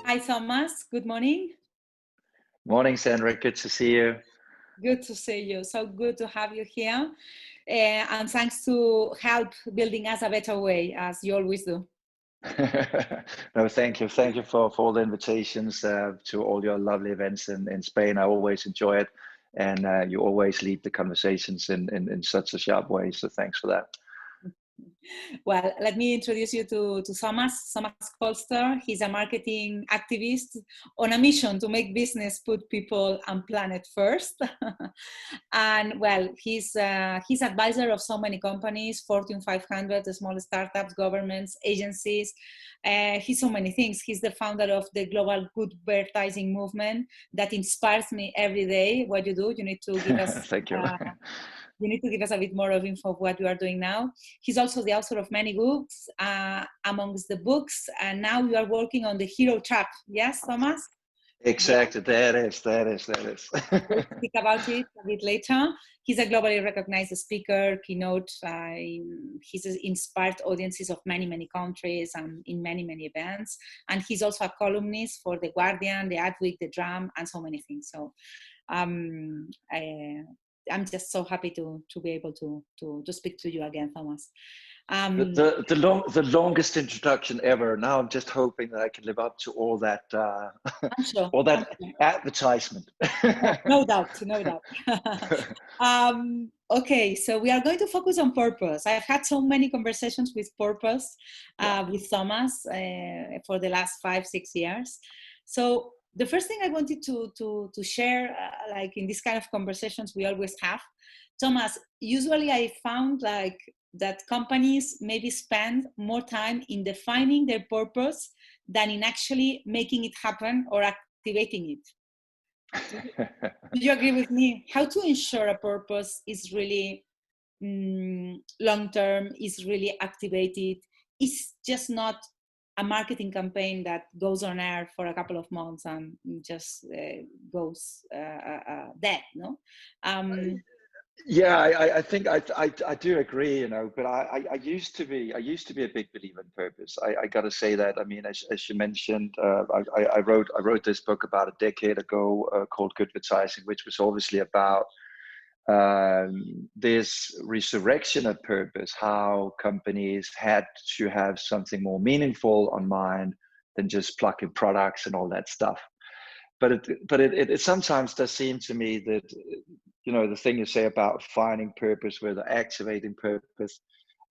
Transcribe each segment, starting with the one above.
Hi, Thomas. Good morning. Morning, Sandra. Good to see you. Good to see you. So good to have you here. And thanks to help building us a better way, as you always do. No, thank you. Thank you for all the invitations to all your lovely events in Spain. I always enjoy it. And you always lead the conversations in such a sharp way. So thanks for that. Well, let me introduce you to Thomas Kolser. He's a marketing activist on a mission to make business put people and planet first. And well, he's advisor of so many companies, Fortune 500, small startups, governments, agencies. He's so many things. He's the founder of the global good advertising movement that inspires me every day. What you do, you need to give us Thank you. You need to give us a bit more of info of what you are doing now. He's also the author of many books. Amongst the books, and now you are working on the hero trap. Yes, Thomas? Exactly. Yeah. That is. We'll speak about it a bit later. He's a globally recognized speaker, keynote. He's inspired audiences of many countries and in many events. And he's also a columnist for The Guardian, The Adweek, The Drum, and so many things. So I'm just so happy to be able to speak to you again, Thomas. The longest introduction ever. Now I'm just hoping that I can live up to all that Sure, all that advertisement. No doubt. Okay, so we are going to focus on purpose. I've had so many conversations with purpose with Thomas for the last 5-6 years. So the first thing I wanted to share, like in this kind of conversations we always have, Thomas, usually I found like that companies maybe spend more time in defining their purpose than in actually making it happen or activating it. Do you agree with me? How to ensure a purpose is really long-term, is really activated, it's just not a marketing campaign that goes on air for a couple of months and just goes dead, no? Yeah, I think I do agree, but I used to be a big believer in purpose. I got to say that. I mean, as you mentioned, I wrote this book about a decade ago called Good Advertising, which was obviously about this resurrection of purpose, how companies had to have something more meaningful on mind than just plugging products and all that stuff. But it sometimes does seem to me that, the thing you say about finding purpose with activating purpose,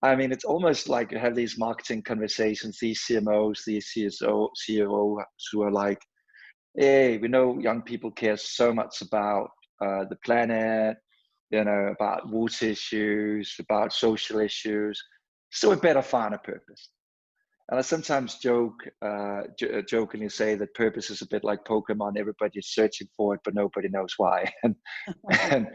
I mean, it's almost like you have these marketing conversations, these CMOs, these CEOs who are like, hey, we know young people care so much about the planet, about water issues, about social issues, so we better find a purpose. And I sometimes jokingly say that purpose is a bit like Pokemon. Everybody's searching for it, but nobody knows why. But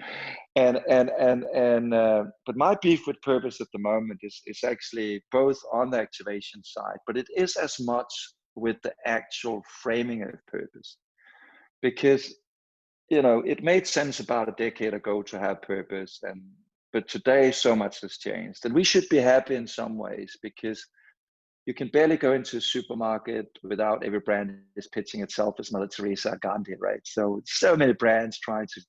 my beef with purpose at the moment is actually both on the activation side, but it is as much with the actual framing of purpose, because it made sense about a decade ago to have purpose, but today so much has changed, and we should be happy in some ways, because you can barely go into a supermarket without every brand is pitching itself as Mother Teresa or Gandhi, right? So many brands trying to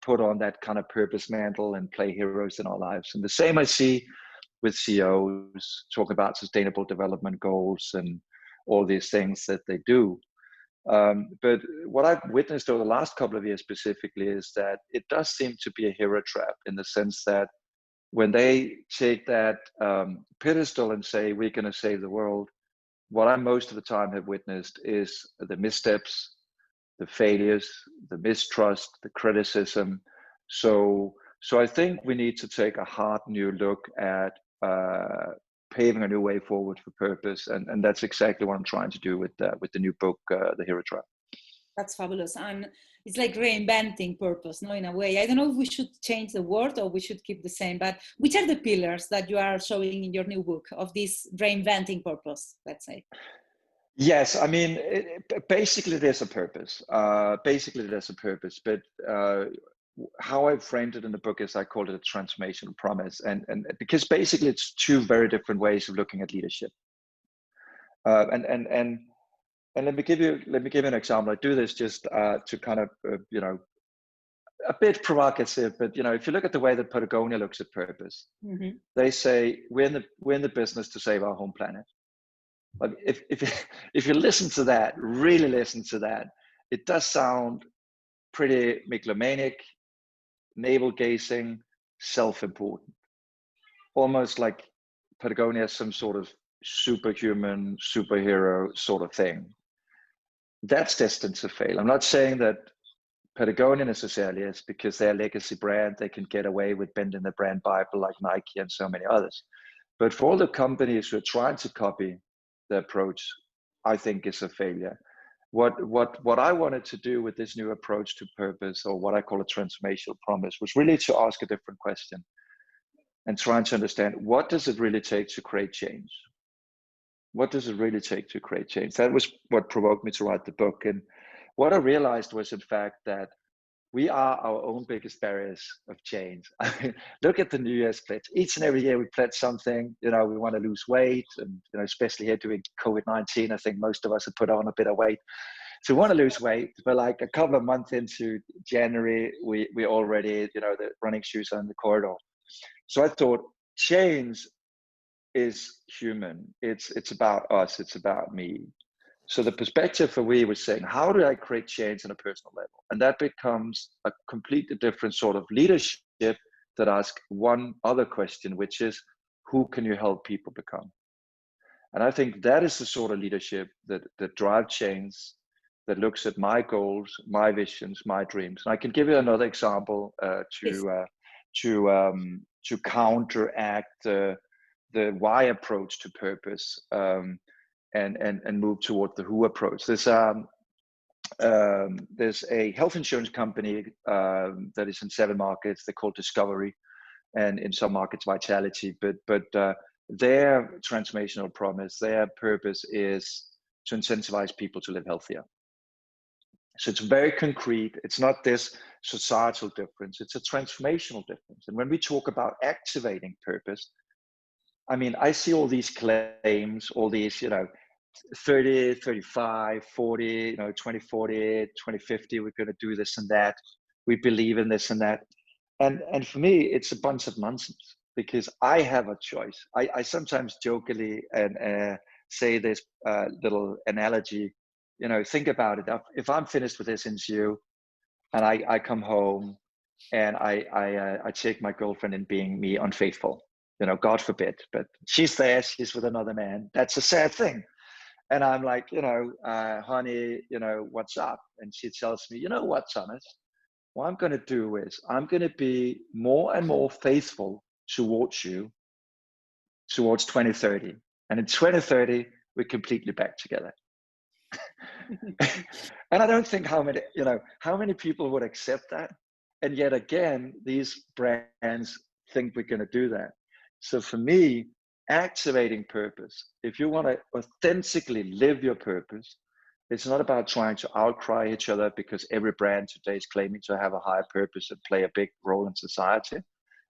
put on that kind of purpose mantle and play heroes in our lives. And the same I see with CEOs talking about sustainable development goals and all these things that they do. But what I've witnessed over the last couple of years specifically is that it does seem to be a hero trap, in the sense that when they take that pedestal and say, we're going to save the world, what I most of the time have witnessed is the missteps, the failures, the mistrust, the criticism. So I think we need to take a hard new look at paving a new way forward for purpose. And that's exactly what I'm trying to do with the new book, The Hero Trap. That's fabulous. And it's like reinventing purpose, no, in a way. I don't know if we should change the word or we should keep the same, but which are the pillars that you are showing in your new book of this reinventing purpose, let's say? Yes, I mean, basically there's a purpose. But how I framed it in the book is I called it a transformational promise. And because basically it's two very different ways of looking at leadership. And let me give you an example. I do this just to kind of a bit provocative, but if you look at the way that Patagonia looks at purpose, they say we're in the business to save our home planet. But if you listen to that, really listen to that, it does sound pretty megalomaniac, navel-gazing, self-important, almost like Patagonia is some sort of superhuman, superhero sort of thing. That's destined to fail. I'm not saying that Patagonia necessarily is, because they're a legacy brand. They can get away with bending the brand Bible like Nike and so many others. But for all the companies who are trying to copy the approach, I think is a failure. What I wanted to do with this new approach to purpose, or what I call a transformational promise, was really to ask a different question and trying to understand, what does it really take to create change? What does it really take to create change? That was what provoked me to write the book. And what I realized was, in fact, that we are our own biggest barriers of change. I mean, look at the New Year's pledge. Each and every year we pledge something. We want to lose weight, and especially here during COVID-19, I think most of us have put on a bit of weight. So we want to lose weight, but like a couple of months into January, we already, the running shoes are in the corridor. So I thought, change is human. It's about us. It's about me. So the perspective for me was saying, how do I create change on a personal level? And that becomes a completely different sort of leadership that asks one other question, which is, who can you help people become? And I think that is the sort of leadership that drives change, that looks at my goals, my visions, my dreams. And I can give you another example to counteract the why approach to purpose, and move toward the who approach. There's a health insurance company that is in 7 markets. They're called Discovery, and in some markets Vitality. But their transformational promise, their purpose is to incentivize people to live healthier. So it's very concrete. It's not this societal difference. It's a transformational difference. And when we talk about activating purpose, I mean, I see all these claims, all these, 30, 35, 40, 2040, 2050, we're going to do this and that. We believe in this and that. And for me, it's a bunch of nonsense, because I have a choice. I sometimes jokingly and say this little analogy, think about it. If I'm finished with this interview and I come home and I take my girlfriend in being me unfaithful, God forbid, but she's there, she's with another man. That's a sad thing. And I'm like, honey, what's up? And she tells me, you know what, Thomas, what I'm going to do is I'm going to be more and more faithful towards you towards 2030. And in 2030, we're completely back together. And I don't think how many people would accept that. And yet again, these brands think we're going to do that. So for me, activating purpose, if you want to authentically live your purpose, it's not about trying to outcry each other, because every brand today is claiming to have a higher purpose and play a big role in society.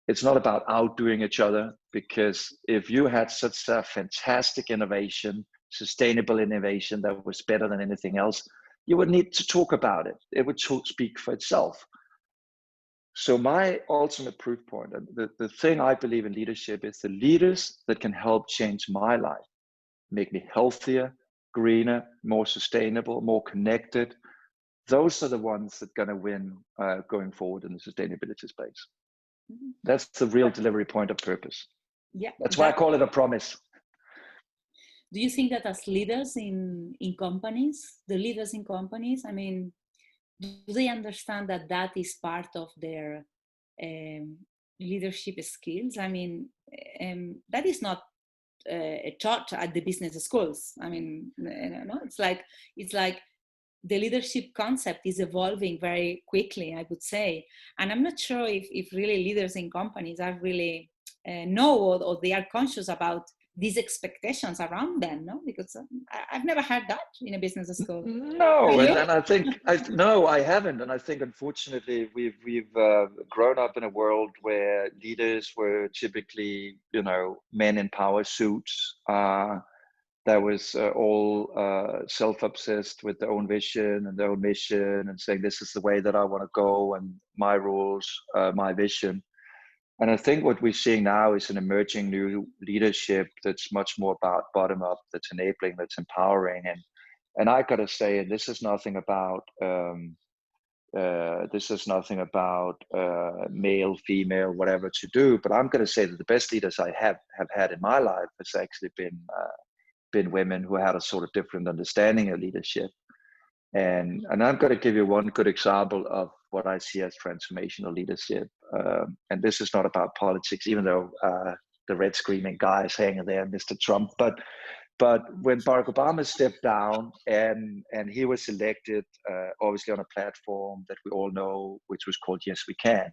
It's not about outdoing each other, because if you had such a fantastic innovation, sustainable innovation that was better than anything else, you would need to talk about it. It would speak for itself. So my ultimate proof point, and the thing I believe in leadership, is the leaders that can help change my life, make me healthier, greener, more sustainable, more connected. Those are the ones that are going to win going forward in the sustainability space. That's the real delivery point of purpose. Yeah. That's why I call it a promise. Do you think that as leaders in companies, I mean, do they understand that that is part of their leadership skills? I mean, that is not taught at the business schools. I mean, it's like the leadership concept is evolving very quickly, I would say. And I'm not sure if really leaders in companies are really know or they are conscious about these expectations around them, no? Because I've never had that in a business school. No, and I think I haven't. And I think, unfortunately, we've grown up in a world where leaders were typically, men in power suits. that was all self-obsessed with their own vision and their own mission, and saying this is the way that I want to go, and my rules, my vision. And I think what we're seeing now is an emerging new leadership that's much more about bottom up, that's enabling, that's empowering. And I gotta say, and this is nothing about male, female, whatever to do, but I'm gonna say that the best leaders I have had in my life has actually been women who had a sort of different understanding of leadership. And I'm going to give you one good example of what I see as transformational leadership. And this is not about politics, even though the red screaming guy is hanging there, Mr. Trump. But when Barack Obama stepped down and he was elected, obviously on a platform that we all know, which was called Yes, We Can.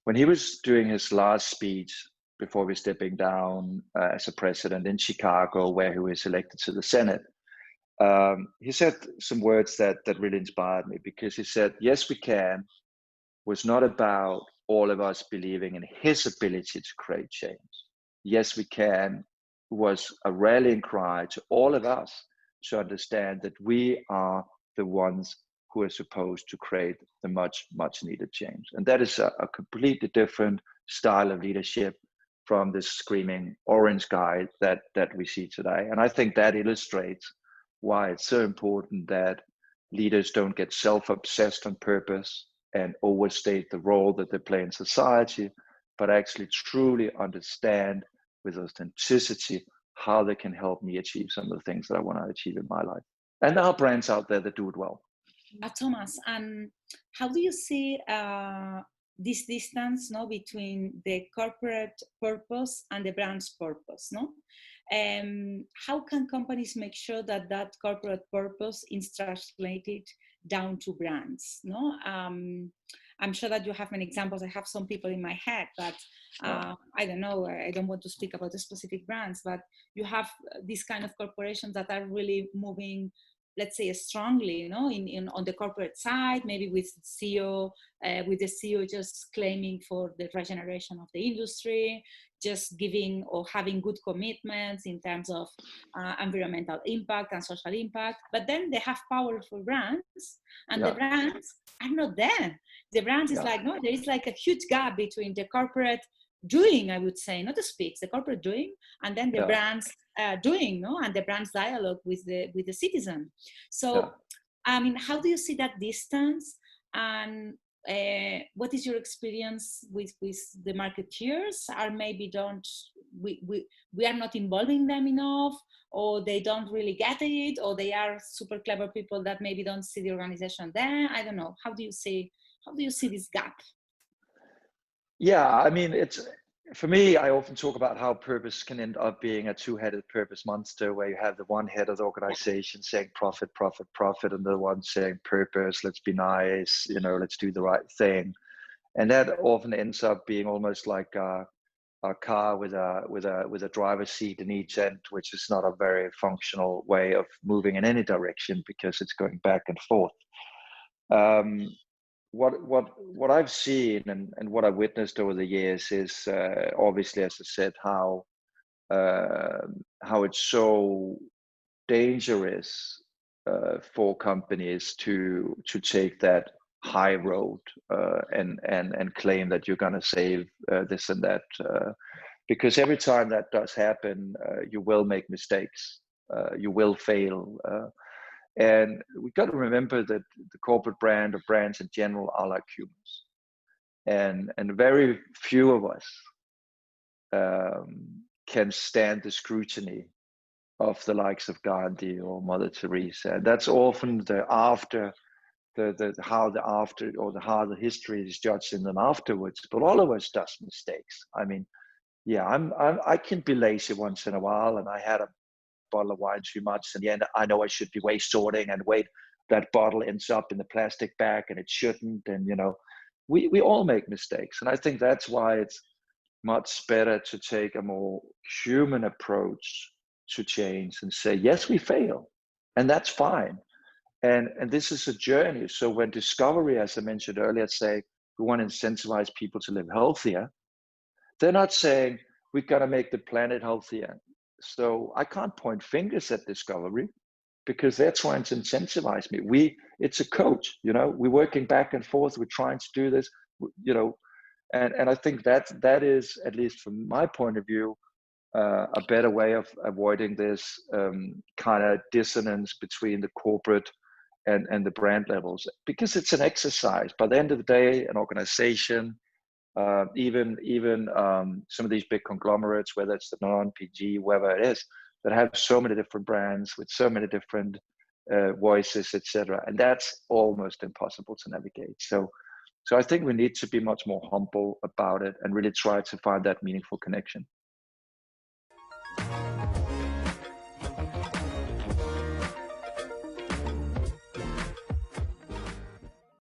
When he was doing his last speech before we stepping down as a president in Chicago, where he was elected to the Senate, he said some words that really inspired me, because he said, "Yes, we can" was not about all of us believing in his ability to create change. Yes, we can was a rallying cry to all of us to understand that we are the ones who are supposed to create the much needed change. And that is a completely different style of leadership from this screaming orange guy that we see today. And I think that illustrates why it's so important that leaders don't get self-obsessed on purpose and overstate the role that they play in society, but actually truly understand with authenticity how they can help me achieve some of the things that I want to achieve in my life. And there are brands out there that do it well. Thomas, how do you see this distance, no, between the corporate purpose and the brand's purpose, no? How can companies make sure that that corporate purpose is translated down to brands, no? I'm sure that you have many examples. I have some people in my head, but I don't know. I don't want to speak about the specific brands, but you have these kind of corporations that are really moving, let's say, strongly, you know, in on the corporate side, maybe with CEO, with the CEO just claiming for the regeneration of the industry, just giving or having good commitments in terms of environmental impact and social impact. But then they have powerful brands, and the brands are not there. The brands is like, no, there is like a huge gap between the corporate doing, I would say, not the speaks, the corporate doing, and then the brands doing, no, and the brands dialogue with the citizen. So, I mean, how do you see that distance, and what is your experience with the marketeers? Are maybe we are not involving them enough, or they don't really get it, or they are super clever people that maybe don't see the organization there? I don't know. How do you see this gap? Yeah, I mean, for me, I often talk about how purpose can end up being a two-headed purpose monster, where you have the one head of the organization saying profit, profit, profit, and the one saying purpose, let's be nice, you know, let's do the right thing. And that often ends up being almost like a car with a driver's seat in each end, which is not a very functional way of moving in any direction, because it's going back and forth. What I've seen and what I've witnessed over the years is obviously, as I said, how it's so dangerous for companies to take that high road and claim that you're going to save this and that, because every time that does happen, you will make mistakes, you will fail. And we've got to remember that the corporate brand or brands in general are like humans. And very few of us can stand the scrutiny of the likes of Gandhi or Mother Teresa. And that's often how the history is judged in them afterwards. But all of us does mistakes. I mean, I can be lazy once in a while, and I had a bottle of wine too much, and yeah, I know I should be waste sorting, and that bottle ends up in the plastic bag and it shouldn't. And you know, we all make mistakes, and I think that's why it's much better to take a more human approach to change and say, yes, we fail, and that's fine. And this is a journey. So when Discovery, as I mentioned earlier, say we want to incentivize people to live healthier, they're not saying we've got to make the planet healthier. So I can't point fingers at Discovery because they're trying to incentivize me. It's a coach, you know, we're working back and forth. We're trying to do this, you know, and I think that is, at least from my point of view, a better way of avoiding this kind of dissonance between the corporate and the brand levels, because it's an exercise. By the end of the day, an organization, even some of these big conglomerates, whether it's the non-PG, whoever it is, that have so many different brands with so many different voices, etc. And that's almost impossible to navigate. So I think we need to be much more humble about it and really try to find that meaningful connection.